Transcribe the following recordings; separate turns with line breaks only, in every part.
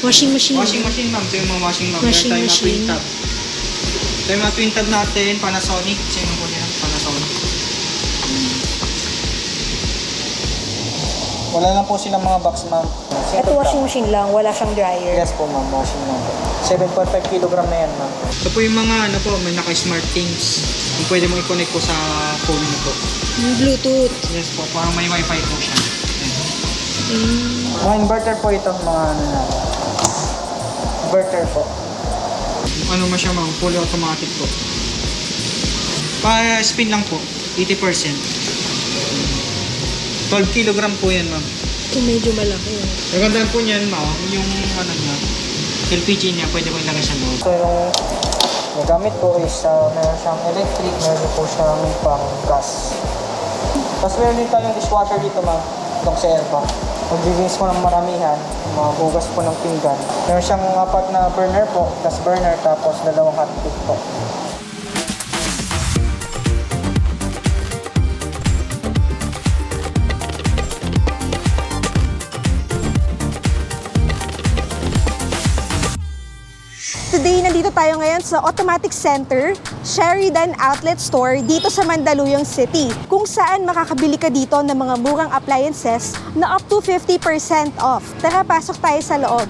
Washing machine.
Washing machine, ma'am. Ito yung mga washing, ma'am. Meron tayong mga twin tab. Ito yung mga twin tab natin. Panasonic. Sino po yan? Panasonic. Wala lang po silang mga box, ma'am.
Ito washing machine lang, wala siyang dryer.
Yes po, ma'am. Washing lang po. 7.5 kg na yan, ma'am. Ito po yung mga, ano po, may naka-smart things. Yung pwede mo i-connect po sa phone mo po.
Bluetooth.
Yes po, parang may wifi po siya. Mga inverter po ito, mga ano na. Inverter po. Ano mo siya, ma'am? Fully automatic po. Pa-spin lang po, 80%. 12 kg po yan, ma'am.
Ito medyo malaki.
Magandaan po niyan, ma'am, yung ano niya, LPG niya, pwede mo ilagay sa loob. So yung nagamit ko is meron siyang electric, meron po siyang pang gas. Tapos meron din tayong dishwasher dito, ma'am, itong sa aircon. Mag-release mo ng maramihan, mabugas po ng pinggan. Meron siyang 4 na burner po, gas burner, tapos 2 hot plate po.
Today, nandito tayo ngayon sa Automatic Center, Sheridan Outlet Store dito sa Mandaluyong City, kung saan makakabili ka dito ng mga murang appliances na up to 50% off. Tara, pasok tayo sa loob.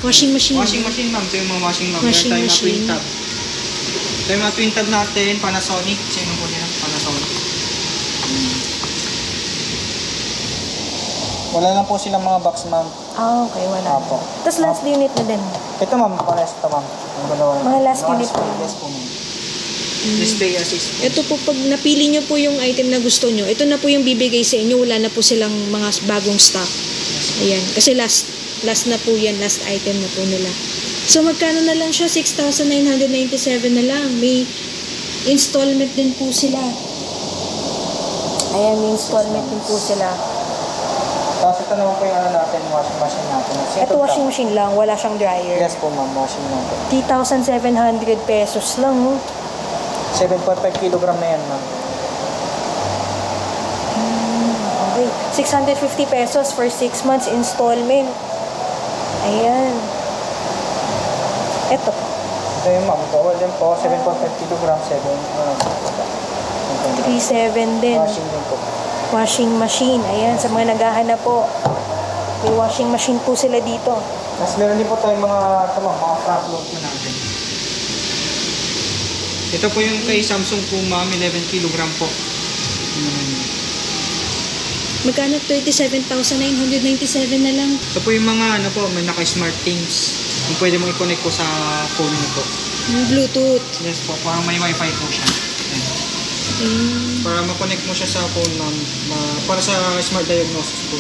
Washing machine.
Washing machine, ma'am. Ito yung mga washing, ma'am. Meron tayong mga twin tab. Ito yung mga twin tab natin. Panasonic. Sino po yan? Panasonic. Wala lang po silang mga box, ma'am.
Ah, okay. Wala.
Apo.
Tapos last unit na din.
Ito, ma'am. Pares ito, ma'am.
Mga last unit po.
Yes po, ma'am. Display assist.
Ito po, pag napili nyo po yung item na gusto nyo, ito na po yung bibigay sa inyo. Wala na po silang mga bagong stock. Ayan. Kasi last na po yan. Last item na po nila. So, magkano na lang siya? 6,997 na lang. May installment din po sila.
Ayan, may installment din po sila.
Tapos ito naman po yung ano natin, washing machine natin.
Ito washing machine lang. Wala siyang dryer.
Yes po, ma'am. Washing lang po.
3,700 pesos lang, no?
7.5 kg na yan, ma'am.
Okay. 650 pesos for 6 months installment. Ayan. Ito.
Ito yung ma'am po. Well, din po, 7.5 kg,
3,700 din.
Washing din po.
Washing machine. Ayan, sa mga naghahanap po. May washing machine po sila dito.
Tapos meron din po tayong mga front load po natin. Ito po yung kay Samsung po, ma'am, 11 kg po.
Magkano? 37,997 na lang.
Ito po yung mga ano po, may naka-smart things. Yung pwede mo i-connect po sa phone mo po.
Bluetooth.
Yes po, parang may wifi po siya. Para ma-connect mo siya sa phone, ma'am. Para sa smart diagnosis po.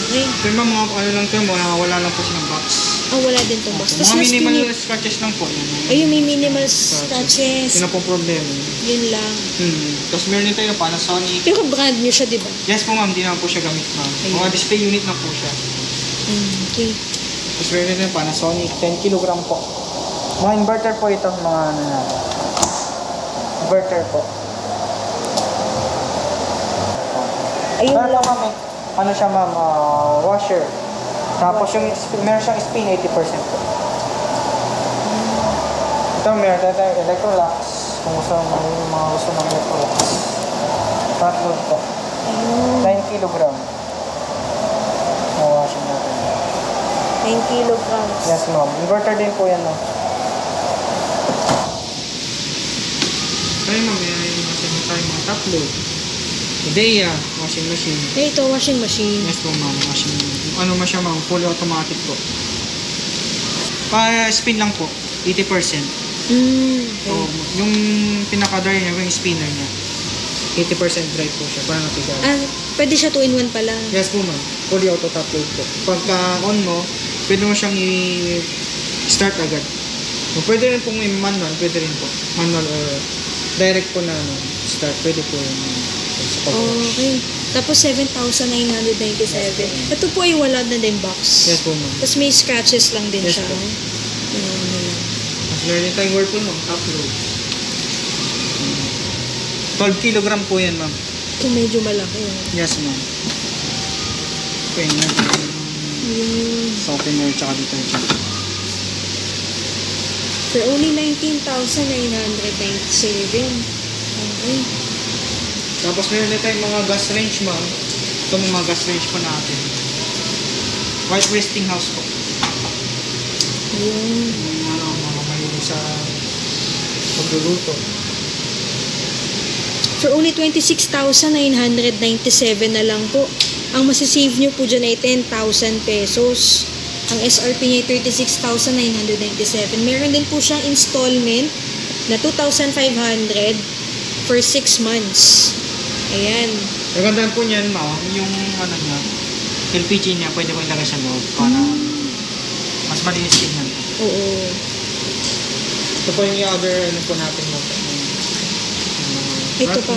Okay.
Ito yung mga ano lang ito, wala lang po silang box.
Oh, wala din tong box. Tapos
Mga
last
minimal
unit.
scratches lang po.
Ayun, may minimal scratches.
Yun na po problema.
Yun lang.
Tapos meron din tayo Panasonic.
Pero brand nyo siya, di ba?
Yes po, ma'am, di naman po siya gamit, ma'am. Mga display unit na po siya.
Okay.
Tapos meron din Panasonic, 10 kg po. Mga inverter po ito, mga ano na. Inverter po.
Ayun
Pero
lang.
ma'am, ano siya, ma'am, washer. Tapos yung meron siyang spin 80% po. Ito meron tayo Electrolux. Kung gusto mo yung mga gusto ng Electrolux. Front load po. 9 kg. Washing natin.
9 kilograms.
Yes, ma'am. Inverter din po yan, ma'am. Tayo, ma'am. May masabi tayo mga top load. Idea, washing machine.
Ito, washing machine.
Yes po, ma'am. Washing ano mo siya ma'am, fully automatic po. Pa-spin lang po, 80%. So, yung pinaka-dry niya, yung spinner niya, 80% dry po siya, para napiga.
Pwede siya 2-in-1 pala.
Yes po ma'am, fully auto top load po. Pagka on mo, pwede mo siyang i-start agad. O, pwede rin pong manual, pwede rin po. Manual or direct po na start, pwede po yung sa pag-wash.
Okay. Tapos 7,997. Ito po ay wala na din box.
Yes po ma'am.
Tapos may scratches lang din
Yes
siya.
po.
Ano lang.
Mas learning time work po no, top load. 12 kilogram po yan ma'am.
Ito medyo malaki.
Yes ma'am. Pwede na softener tsaka detergent.
For only 19,997. Okay.
Tapos meron na tayong mga gas range ma'am. Ito mga gas range po natin. White Westinghouse po.
Ayun.
Mga mahilig sa pagluluto.
For only 26,997 na lang po. Ang masisave nyo po dyan ay 10,000 pesos. Ang SRP niya ay 36,997. Meron din po siyang installment na 2,500 for 6 months. Ayan.
Ang gandaan po niyan ma'am, yung ano niya, LPG niya, pwede ko ilagay sa loob para mas malinis tingnan.
Oo.
Ito po yung other ano po natin mo.
Ito pa.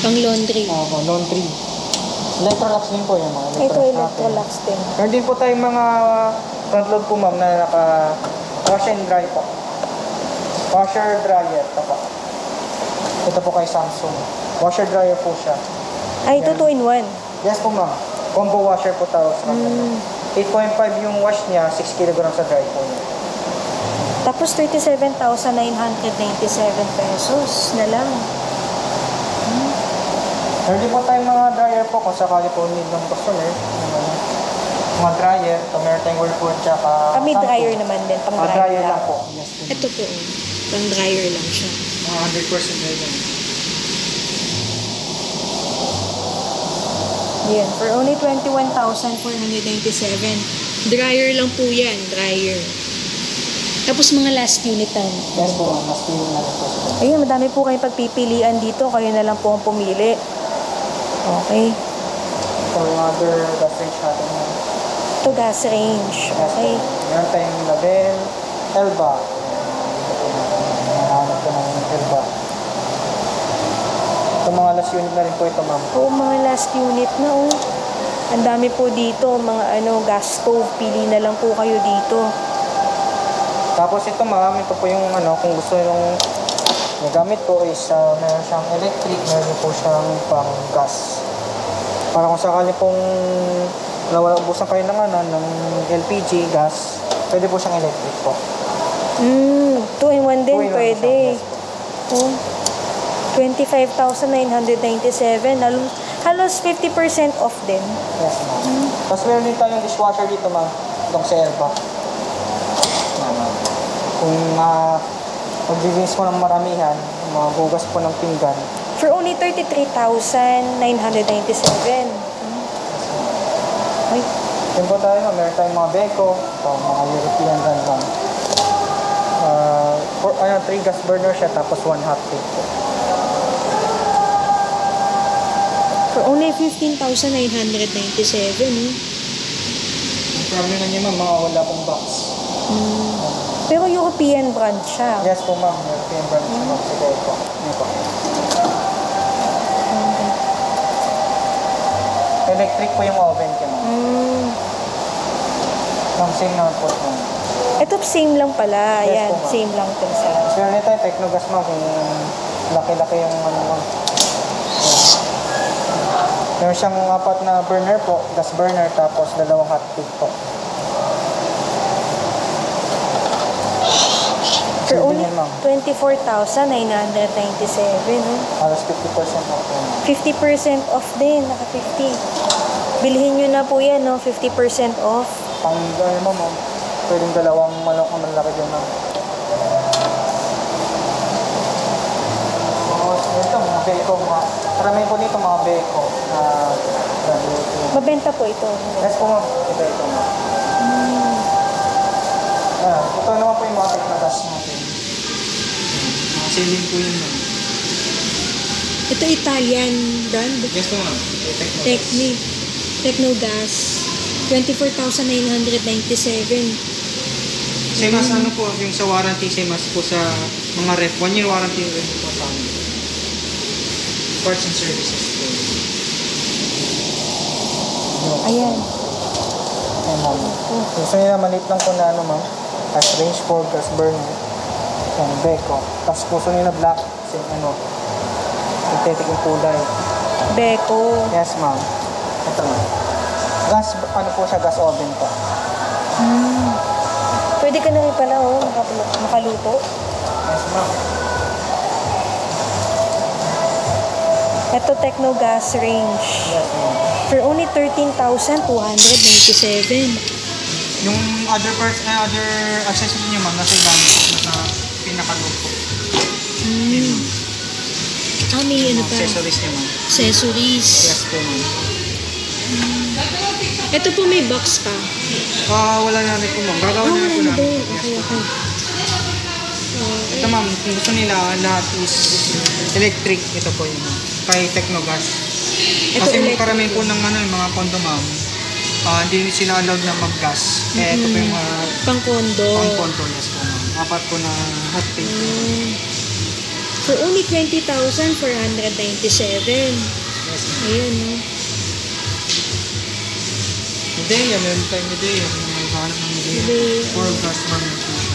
Pang laundry.
Oo, laundry. Electrolux din po yung mga
Ito
Electrolux natin.
Electrolux din.
Meron din po tayong mga front load po ma'am na naka wash and dry po. Washer dryer ito po. Ito po kay Samsung. Washer dryer po siya.
Ay, ito 2-in-1.
Yes po ma'am. Combo washer po tawag sa kanya. 8.5 yung wash niya, 6 kg sa dry po niya.
Tapos 37,997 pesos na lang.
Meron din po tayong mga dryer po kung sakali po need ng customer. Mga dryer. Ito meron tayong Whirlpool tsaka
Kami
Samsung.
dryer naman din. Pang dryer,
Dryer lang po. Yes po.
Ito po. Pang dryer lang siya.
Mga 100% dryer lang.
Yan. For only 21,497. Dryer lang po yan. Dryer. Tapos mga last unit time.
Yes po ma'am. Mas feeling na rin po sila.
Ayun, madami po kayong pagpipilian dito. Kayo na lang po ang pumili. Okay.
So, yung other gas range natin ma'am.
Ito gas range. Okay.
Meron tayong label, Elba. Nahanap ko ng Elba. Ito mga last unit na rin po ito ma'am.
Oo, mga last unit na oh. Ang dami po dito. Mga gas stove. Pili na lang po kayo dito.
Tapos ito ma'am, ito po yung kung gusto yung nagamit ko is meron siyang electric, meron po siyang pang gas. Para kung sakali pong ubusan kayo ng LPG gas, pwede po siyang electric po.
2-in-1 din,
2-in-1
pwede.
siya,
Oh. 25,997. Halos 50% off din.
Yes ma'am. Tapos meron din tayong dishwasher dito ma'am, itong sa Elba. Kung maglilinis mo ng maramihan, magugas po ng pinggan.
For only 33,997. Ay,
Yun po tayo, meron tayong mga Beko, ito, mga European brand lang. 3 gas burner siya, tapos 1 hot plate po.
for only 15,997.
Ang problem na niya ma'am, mga wala pong box.
Pero European brand siya.
Yes po ma'am, European brand siya ma'am. Sige po. Hindi po. Electric po yung oven niya ma'am. Ang same naman po ma'am.
Ito same lang pala.
Yes
Yan,
po, ma'am.
same lang din sa.
So yun tayo, Technogas ma'am, kung laki-laki yung ma'am. Meron siyang 4 na burner po, gas burner, tapos 2 hot plate po.
For
Silbi
only
niyan, ma'am.
24,997.
Halos 50% off po ma'am.
50% off din. Naka 50. Bilhin nyo na po yan, no? 50% off.
Pang gano'n ma'am, pwedeng 2 manok na malaki dyan ma'am. Ito, mga Beko, karamihan po dito mga Beko na
Mabenta po ito.
Yes po ma'am. Ito ma'am. Ito naman po yung mga technogas natin. Mga ceiling po yun ma'am.
Ito Italian brand.
Yes po ma'am.
Technogas. 24,997.
Same as ano po, yung sa warranty, same as po sa mga ref. 1 year warranty rin po sa amin. Parts and services po.
Ayan.
Ayan ma'am. Gusto nyo na maliit lang po na ano ma'am. As range 4, gas burner. Ayan, Beko. Tapos gusto nyo na black. Same ano. Synthetic yung kulay.
Beko.
Yes ma'am. Ito ma'am. Gas, ano po siya, gas oven po.
Pwede ka na rin pala, makaluto.
Yes ma'am.
Ito Technogas range.
Yes ma'am.
For only 13,297.
Yung other parts, other accessories niyo ma'am, nasa ilalim, nasa pinaka-low po.
May ano pa?
Accessories niyo ma'am.
Accessories.
Yes po ma'am.
Ito po may box pa.
Wala na rin po ma'am. Gagawin na rin po namin. Yes
Okay,
po.
okay.
Ito ma'am, kung gusto nila lahat is electric, ito po yun ma'am. Kay Technogas.
Ito
Kasi
electric.
karamihan po ng ano, yung mga condo ma'am, hindi sila allowed na mag-gas. Kaya ito po yung mga
Pang-condo.
pang-condo, yes po ma'am. Apat po na hot plate.
For only 20,497.
Yes ma'am.
Ayun, no?
Medea, meron tayong Medea. May hanap ng Medea.
Medea.
For gas burner po siya.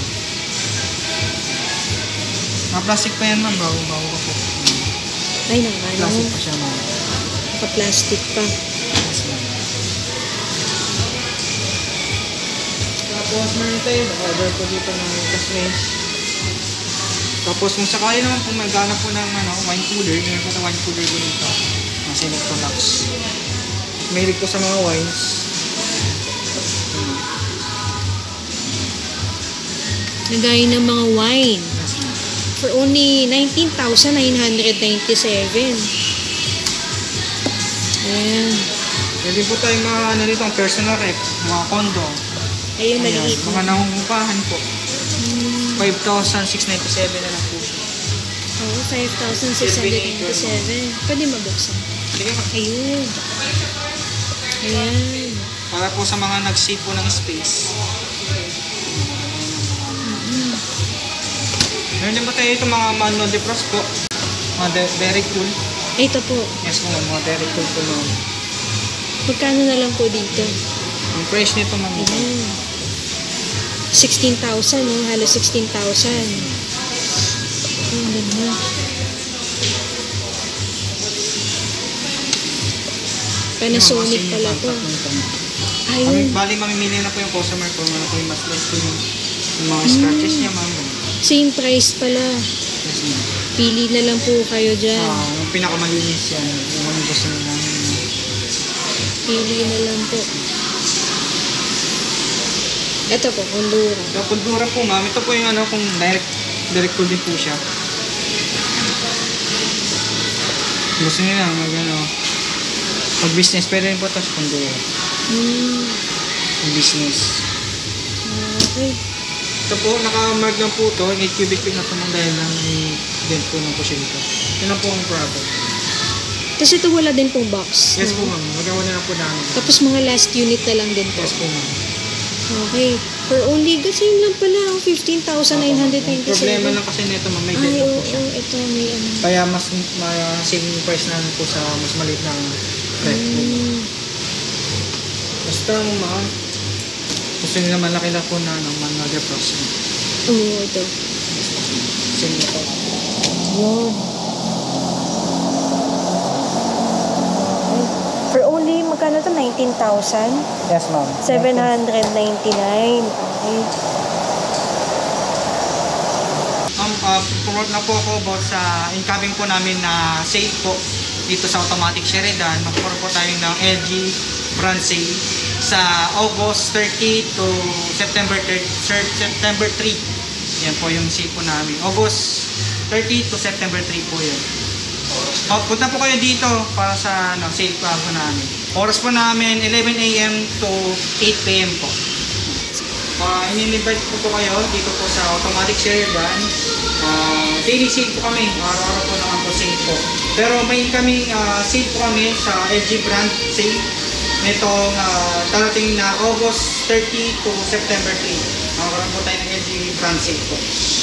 Plastic pa yan ma'am, bago po.
Ay, naman.
Plastic pa siya ma'am.
Naka-plastic pa.
Yes ma'am. Tapos meron tayo, order po dito ng gas range. Tapos kung sakali naman kung may gana po ng wine cooler, meron po na wine cooler po dito. Mga Electrolux. Mahilig po sa mga wines.
Nagaya ng mga wine.
Yes ma'am.
For only 19,997. Ayan.
Pwede po tayo mga dito, personal rep, mga condo.
Ayun,
Ayan,
maliit.
mga nangungupahan po. 5,697 na lang po siya.
Oo, 5,697. Pwede mabuksan.
Sige ma'am.
Ayun. Ayan.
Para po sa mga nag-save po ng space. Meron din po tayo ito mga manual defrost po. Mga very cool.
Ito po.
Yes po, mga very cool po ma'am.
Magkano na lang po dito?
Ang price nito ma'am.
Ayan. 16,000, no? Halos 16,000. Ang ganda. Panasonic pala to. Ayun.
Bali, mamimili na po yung customer kung ano po yung mas less po yung mga scratches niya ma'am.
Same price pala.
Yes ma'am.
Pili na lang po kayo dyan.
Yung pinakamalinis yan. Yung ano gusto nila.
Pili na lang po. Ito po, Honduras.
Yung Pundura po ma'am, ito po yung kung direct cool din po siya. Gusto nila mag-business, pwede rin po ito sa Pundura. Mag-business.
Okay.
Ito po, naka-mark lang po ito, 8 cubic feet na ito dahil lang may dent po ng po siya dito. Yun lang po ang product.
Tapos ito wala din pong box.
Yes
no?
po ma'am, magawa na lang po namin.
Tapos mga last unit na lang din po.
Yes po ma'am.
Okay. For only, same lang pala, 15,997.
Problema lang kasi nito ma'am, may
Ay,
dent
oo,
po siya.
ito may ano.
Kaya mas saving price na po sa mas maliit na ref po. Basta ma'am, gusto nila malaki lang po na manual defrost.
Oo, ito.
Same po.
Yun. For only, magkano to? 19,000?
Yes ma'am.
799. Okay.
Promote na po ako about sa incoming po namin na sale po dito sa Automatic Sheridan. Magkaroon po tayo ng LG brand sale sa August 30 to September 3. Yan po yung sale po namin. August 30 to September 3 po yun. Punta po kayo dito para sa sale po namin. Oras po namin 11 a.m. to 8 p.m. po. In-invite po kayo dito po sa Automatic Sheridan. Daily sale po kami, araw-araw po naman po sale po. Pero may kaming sale po kami sa LG brand sale nitong darating na August 30 to September 3. Magkakaroon po tayo ng LG brand sale po.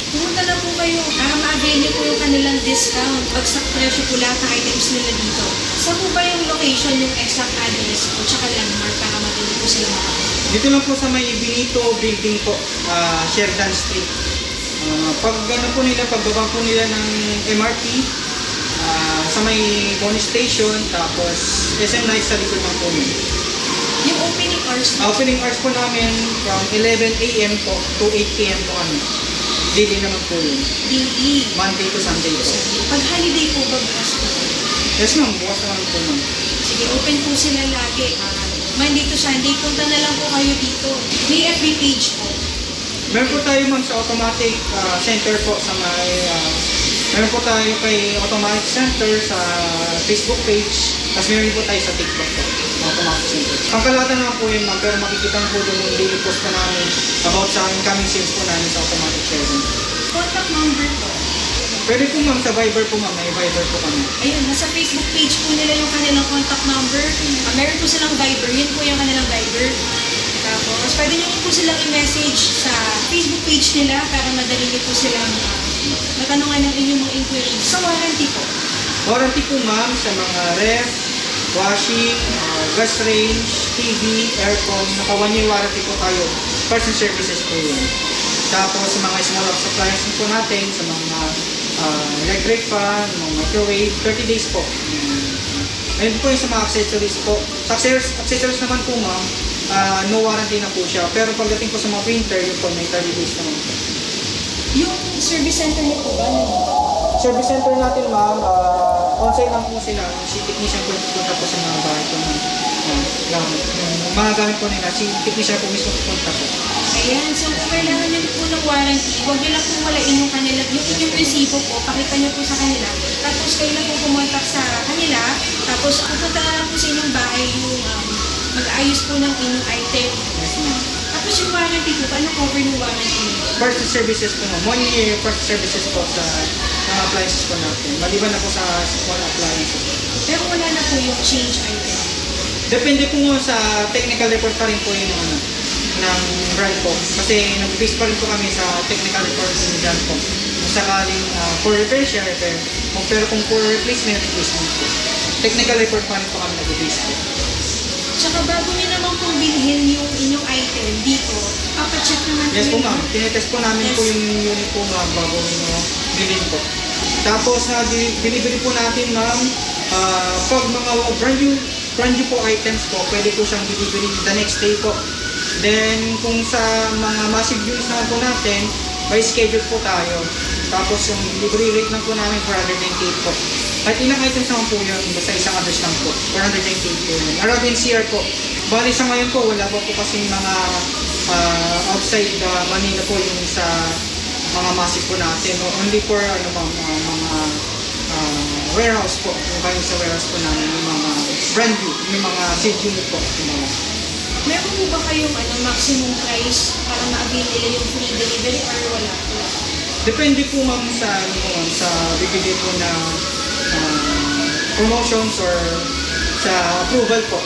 Pumunta na po kayo para ma-avail niyo po yung kanilang discount. Bagsak presyo po lahat ng items nila dito. Saan po ba yung location, yung exact address po, tsaka landmark para madali po sila makapunta?
Dito lang po sa may Benito building po, Sheridan Street. Pag ano po nila, pagbaba po nila ng MRT, sa may bonus station, tapos SM Night sa likod ng po nila.
Yung opening hours na
Opening hours po namin from 11 a.m. po to 8 p.m. po kami. Daily naman po yun.
daily.
Monday to Sunday po.
Pag holiday po ba bukas po?
Yes ma'am, bukas naman po ma'am.
Sige, open po sila lagi. Monday to Sunday, punta na lang po kayo dito. May FB page po.
Meron po tayo ma'am sa Automatic Center po sa may meron po tayo kay Automatic Center sa Facebook page. Tapos meron po tayo sa TikTok po. Automatic Center. Pangkalatan naman po yun ma'am, pero makikita po doon yung daily post po namin about sa incoming sales po namin sa Automatic Center.
Contact number po.
Pwede po ma'am sa Viber po ma'am, may Viber po kami.
Ayun, nasa Facebook page po nila yung kanilang contact number. Meron po silang Viber, yun po yung kanilang Viber. Tapos, pwede nyo po silang i-message sa Facebook page nila para madali nyo po silang matanungan ng inyong mga inquiries. Sa warranty po.
Warranty po ma'am sa mga ref, washing, gas range, TV, aircon, naka 1 year warranty po tayo. Parts and services po yun. Tapos sa mga small appliances po natin, sa mga electric fan, mga microwave, 30 days po. Ayun po yung sa mga accessories po. Sa accessories naman po ma'am, no warranty na po siya. Pero pagdating po sa mga printer, yun po, may 30 days naman po.
Yung service center niyo po ba?
Service center natin ma'am, on-site lang po sila. Si technician po pupunta po sa mga bahay po ng mga gamit po nila. Si technician po mismo pupunta po.
Ayan, so kung kailangan nyo po ng warranty, huwag nyo lang po walain yung kanila, yung inyong resibo po, pakita nyo po sa kanila. Tapos kayo na po pumunta sa kanila, tapos pupunta na lang po sa inyong bahay yung mag-aayos po ng inyong item.
Yes ma'am.
Tapos yung warranty po, paano cover yung warranty nyo?
Parts and services po ma'am. 1 year parts and services po sa mga appliances po natin. Maliban na po sa small appliances.
Pero wala na po yung change item.
Depende po mo sa technical report pa rin po yung ng brand po. Kasi nag-base pa rin po kami sa technical report ng brand po. Kung sakaling for repair siya, repair. Pero kung for replacement po. Technical report pa rin po kami nag-base po.
Tsaka bago nyo naman pong bilhin yung inyong item dito, papacheck naman
Yes po
yun.
ma'am. Tinetest po namin po yung unit po ma'am bago nyo bilhin po. Tapos delivery po natin ma'am, pag mga brand new po items po, pwede po siyang delivery the next day po. Then, kung sa mga massive units naman po natin, by schedule po tayo. Tapos yung delivery rate lang po namin 498 po. At ilang items naman po yun, basta isang address lang po. 498 po yun. Around NCR po. Bali sa ngayon po, wala pa po kasi mga outside Manila po yung sa mga massive po natin. Only for mga warehouse po. Yung kayo sa warehouse po namin, yung mga brand new, yung mga seed unit po.
Meron po ba kayong maximum price para ma-avail nila yung free delivery or wala po?
Depende po ma'am sa bibigay po na promotions or sa approval po.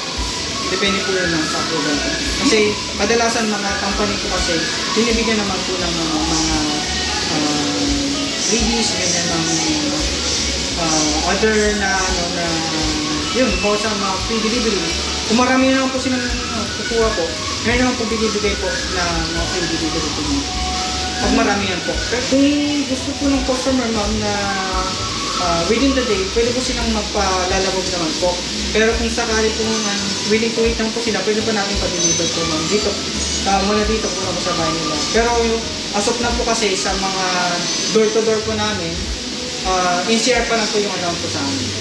Depende po yun sa approval po. Kasi kadalasan mga company po kasi binibigyan naman po ng mga freebies, ganyan ng other na yun, po sa mga free delivery. Kung marami naman po silang kukuha po, ngayon naman po bibigay po na mga free delivery po mo. Pag marami yan po. Pero kung gusto po ng customer ma'am na within the day, pwede po silang magpalalabog naman po. Pero kung sakali po willing to wait lang po sila, pwede pa natin pa-deliver po ma'am. Dito, mula dito po naman sa bahay nila. Pero as of na po kasi sa mga door-to-door po namin, NCR pa lang po yung alam po sa amin.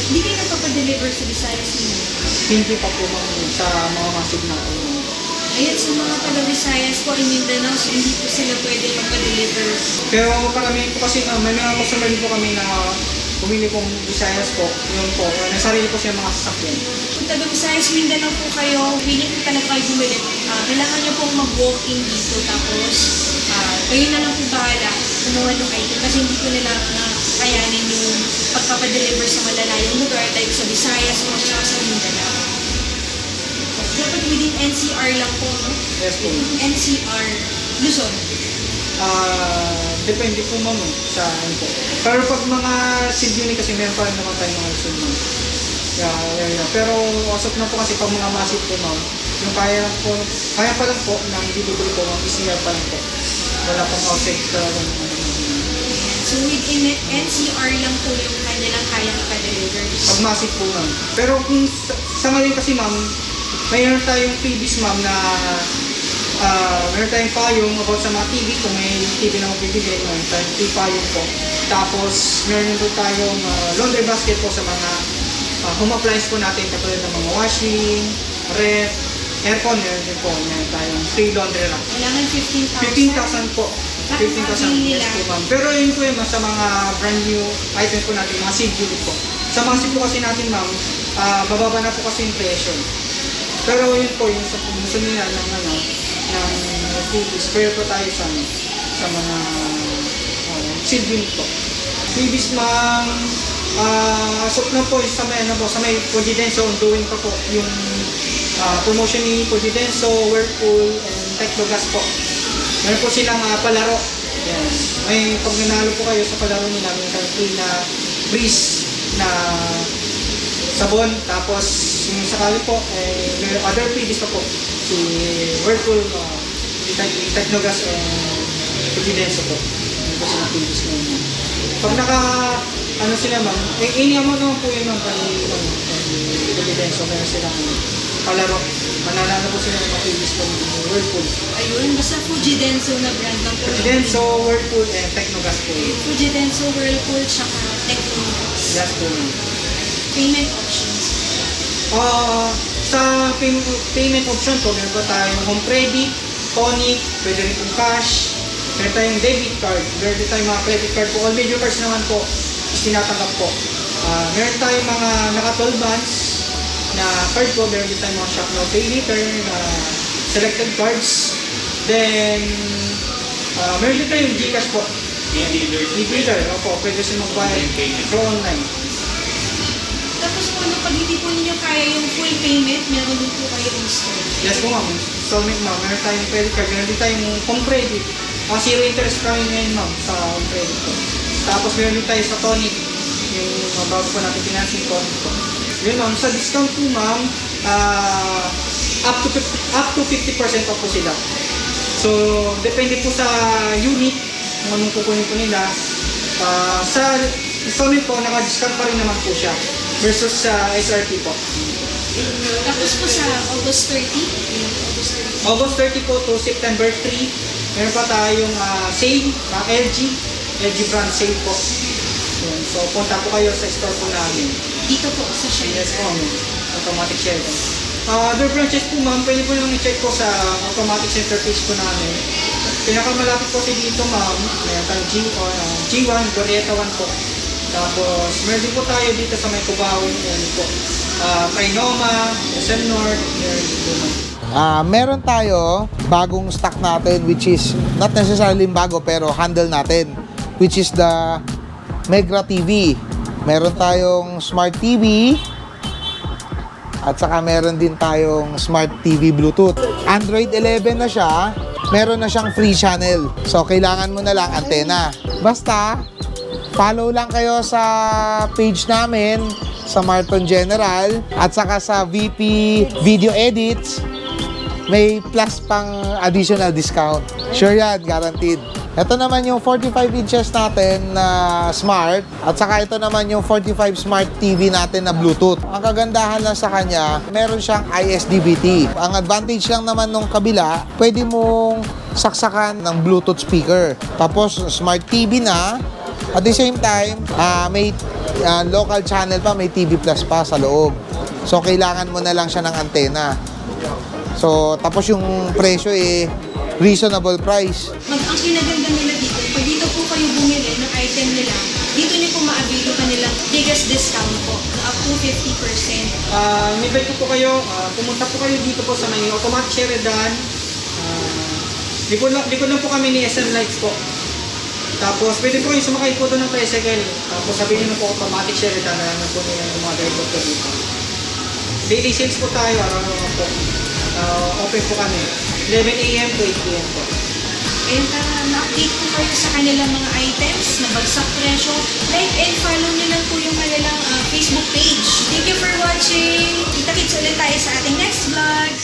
Hindi kayo nagpapadeliver sa Visayas ninyo?
Hindi pa po ma'am sa mga massive na po.
Ayan, sa mga taga-Visayas po, in Mindanao, so hindi po sila pwede magpa-deliver.
Pero karamihan po kasi may mga customer din po kami na pumili pong Visayas po, yun po, may sarili po siya mga sasakyan.
Kung taga Visayas, Mindanao po kayo, willing po talaga kayo bumili. Kailangan nyo pong mag-walk-in dito, tapos kayo na lang po bahala kumuha ng item kasi hindi ko nila kayanin yung pagpapadeliver sa malalayong lugar like sa Visayas o sa Mindanao. Dapat within NCR lang po, no?
Yes po.
NCR, Luzon.
Depende po ma'am sa ano po. Pero pag mga seed unit kasi meron pa rin naman tayo mga seed ma'am. Yeah. Pero asok na po kasi pag mga massive po ma'am, yung kaya pa lang po ng delivery po ma'am, ECR pa lang po. Wala pong outside talaga.
So within NCR lang po yung kanilang kayang ipa-deliver.
Pag massive po ma'am. Pero kung sa ngayon kasi ma'am, mayroon tayong freebies ma'am na meron tayong payong about sa mga TV, kung may TV na mabibili, meron tayong free payong po. Tapos meron din po tayong laundry basket po sa mga home appliance po natin, katulad ng mga washing, ref, aircon, meron din po. Meron tayong free laundry rack.
Kailangan
15,000 po. 15,000 yes po ma'am. Pero yun po yun sa mga brand new items po natin, mga seed unit po. Sa mga seed po kasi natin ma'am, bababa na po kasi yung presyo. Pero yun po, yung sa gusto nila ng freebies, pero po tayo sa mga seed unit po. Freebies ma'am, asok na po sa may Pujidenso, ongoing pa po yung promotion ni Pujidenso, Whirlpool, and Technogas po. Meron po silang palaro. Yes. May pag nanalo po kayo sa palaro nila, may free na breeze na sabon. Tapos yung sakali po, may other freebies pa po. Si Whirlpool, Technogas, and Pujidenso po. Meron po silang freebies ngayon. Pag sila ma'am, ini-amount naman po yun ma'am kay Pujidenso. Meron silang palaro. Mananalo po sila ng mga freebies po ng Whirlpool.
Ayun, basta Fujidenso na brand lang po.
Fujidenso, Whirlpool, and Technogas po.
Fujidenso, Whirlpool, tsaka Technogas.
Yes po.
Payment options.
Sa payment option po, meron po tayong home credit, tonic, pwede rin pong cash, meron tayong debit card, meron din tayong mga credit card po. All major cards naman po is tinatanggap po. Meron tayong mga naka 12 months na card po, meron din tayong mga shop now pay later na selected cards. Then, meron din tayong Gcash po. E-dealer, opo, pwede siya mag-buy through online.
Tapos po, pag hindi po ninyo kaya yung full payment, meron din po kayo in-store.
Yes po ma'am, installment ma'am, meron tayong credit card, meron din tayong home credit. Zero interest kami ngayon ma'am sa home credit po. Tapos meron din tayo sa tonic, yung bago po natin financing tonic po. Yun ma'am, sa discount po ma'am, up to 50% off po sila. So, depende po sa unit, kung anong kukunin po nila. Sa installment po, naka-discount pa rin naman po siya versus sa SRP po.
Tapos po sa August 30?
August 30 po to September 3, meron pa tayong sale, LG brand sale po. Yun. So, punta po kayo sa store po namin.
Dito po sa Shell.
Yes po, automatic shell. Other branches po ma'am, pwede po naman i-check po sa automatic center page po namin. Pinakamalapit po dito ma'am, meron tayong G1, Glorieta 1 po. Tapos, meron din po tayo dito sa may Cubao, yan po. Trinoma, SM North,
meron tayo bagong stock natin which is not necessarily bago pero handle natin, which is the Megra TV. Meron tayong Smart TV at saka meron din tayong Smart TV Bluetooth. Android 11 na siya, meron na siyang free channel. So, kailangan mo na lang antena. Basta, follow lang kayo sa page namin sa Marton General at saka sa VP Video Edits. May plus pang additional discount. Sure yan, guaranteed. Ito naman yung 45 inches natin na smart at saka ito naman yung 45 smart TV natin na Bluetooth. Ang kagandahan lang sa kanya, meron siyang ISDBT. Ang advantage lang naman nung kabila, pwede mong saksakan ng Bluetooth speaker. Tapos smart TV na. At the same time, may local channel pa, may TV Plus pa sa loob. So, kailangan mo na lang siya ng antena. So, tapos yung presyo reasonable price.
Ang kinaganda nila dito, pag dito po kayo bumili ng item nila, dito niyo po ma-avail yung kanilang biggest discount po, na up to 50%.
Invite ko po kayo, pumunta po kayo dito po sa may Automatic Sheridan. Likod lang po kami ni SM Lights po. Tapos pwede po kayo sumakay po doon ng tricycle. Tapos sabihin nyo po Automatic Sheridan na naman po nila yung mga driver ko dito. Daily sales po tayo, araw-araw po. Open po kami. 11 AM to 8 PM po.
And na-update po kayo sa kanilang mga items na bagsak presyo. Like and follow nyo lang po yung kanilang Facebook page. Thank you for watching. Kita-kits ulit tayo sa ating next vlog.